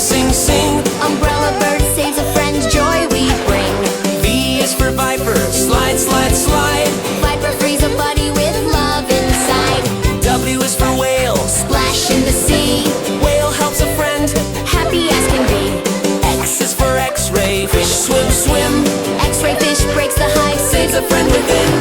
sing, sing. Umbrella bird saves a friend, joy we bring. V is for viper, slide, slide, slide. Viper frees a buddy with love inside. W is for whale, Splash in the sea, whale helps a friend. happy as can be. X is for x-ray, fish swim, swim. X-ray fish breaks the hide, Saves a friend within.